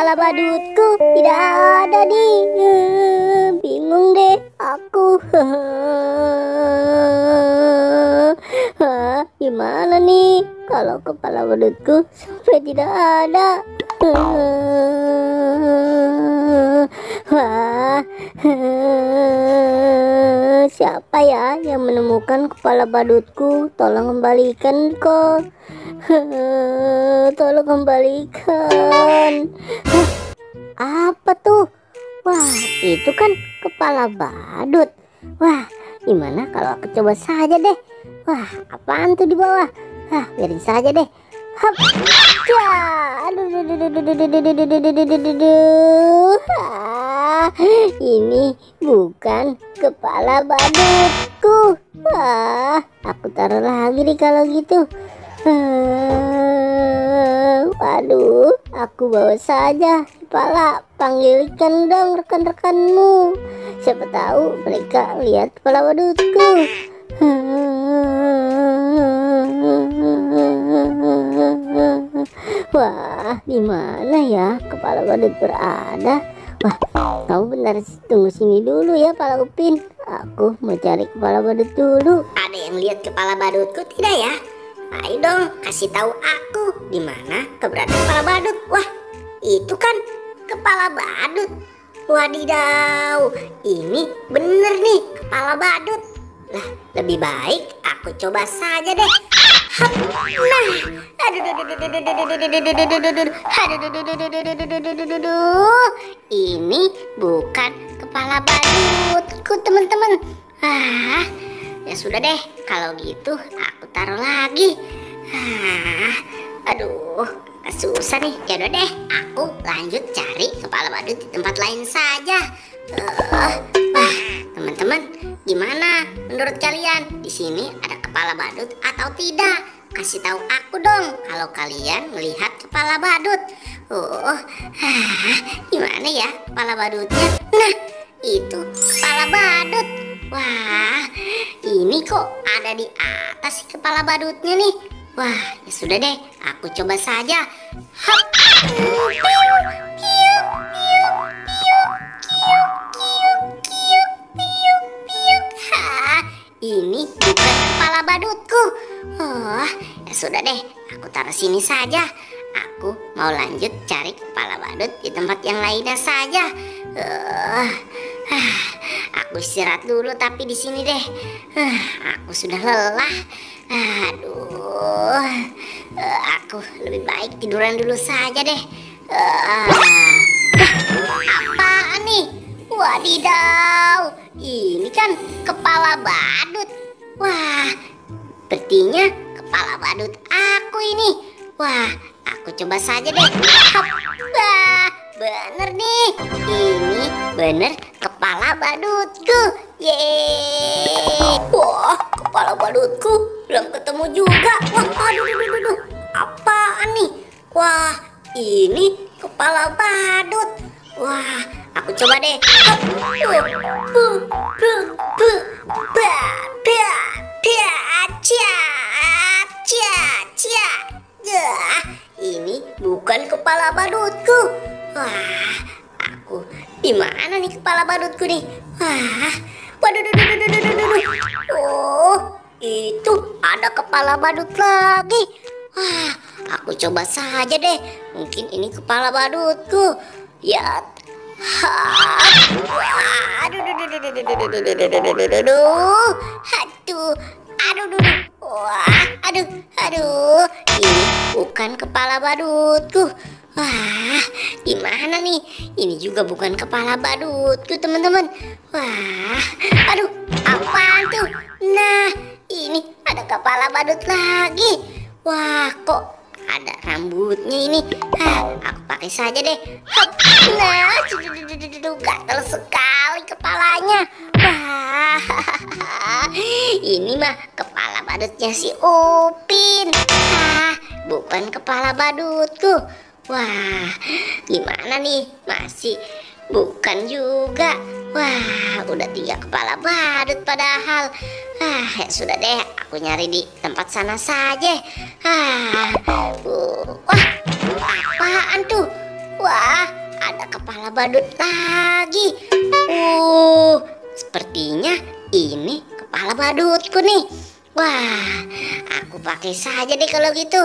kepala badutku? Tidak ada nih. Bingung deh aku. Gimana nih kalau kepala badutku sampai tidak ada? Siapa ya yang menemukan kepala badutku? Tolong kembalikan kok. Tolong kembalikan. Apa tuh? Wah, itu kan kepala badut. Wah, gimana kalau aku coba saja deh? Wah, apaan tuh di bawah? Biarin saja deh. Hap, ya, aduh, ini bukan kepala badutku. Aku taruh lagi nih kalau gitu. Waduh, aku bawa saja kepala. Panggilkan dong rekan-rekanmu. Siapa tahu mereka lihat kepala badutku. Wah, di mana ya kepala badut berada? Wah, kamu bentar tunggu sini dulu ya, Pak Upin. Aku mau cari kepala badut dulu. Ada yang lihat kepala badutku tidak ya? Ayo dong, kasih tahu aku di mana keberadaan kepala badut. Wah, itu kan kepala badut. Wadidaw, ini bener nih kepala badut. Lah, lebih baik aku coba saja deh. Nah, ini bukan kepala badutku, teman-teman. Ya sudah deh, kalau gitu aku taruh lagi. Aduh, susah nih. Ya udah deh, aku lanjut cari kepala badut di tempat lain saja. Teman-teman, gimana menurut kalian? Di sini ada kepala badut atau tidak? Kasih tahu aku dong kalau kalian melihat kepala badut. Gimana ya kepala badutnya? Nah, itu kepala badut. Wah, ini kok ada di atas sih kepala badutnya nih. Wah, ya sudah deh, aku coba saja. Ini bukan kepala badutku. Ya sudah deh, aku taruh sini saja. Aku mau lanjut cari kepala badut di tempat yang lainnya saja. Aku istirahat dulu tapi di sini deh. Aku sudah lelah. Aduh, aku lebih baik tiduran dulu saja deh. Apaan nih? Wadidaw, ini kan kepala badut. Wah, sepertinya kepala badut aku ini. Wah, aku coba saja deh. Wah, bener nih. Ini bener kepala badutku. Yeay. Wah, kepala badutku belum ketemu juga. Wah, aduh. Apaan nih? Wah, ini kepala badut. Wah, aku coba deh. Ini bukan kepala badutku. Wah, aku di mana nih kepala badutku nih? Waduh. Oh, itu ada kepala badut lagi. Wah, aku coba saja deh. Mungkin ini kepala badutku. Ya. Aduh. Ini bukan kepala badutku. Wah, gimana nih? Ini juga bukan kepala badutku, teman-teman. Wah, aduh, apaan tuh? Nah, ini ada kepala badut lagi. Wah, kok ada rambutnya ini? Aku pakai saja deh. Nah, gatal sekali kepalanya. Wah, ini mah kepala badutnya si Upin. Bukan kepala badutku. Wah, gimana nih? Masih bukan juga. Wah, udah 3 kepala badut padahal. Ya sudah deh, aku nyari di tempat sana saja. Wah, apaan tuh? Wah, ada kepala badut lagi. Sepertinya ini kepala badutku nih. Wah, aku pakai saja deh kalau gitu.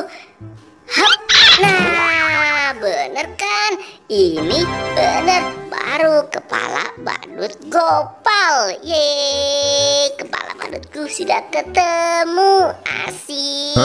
Hap. Nah, bener kan? Ini bener baru kepala badut Gopal. Yeay, kepala badutku sudah ketemu. Asik.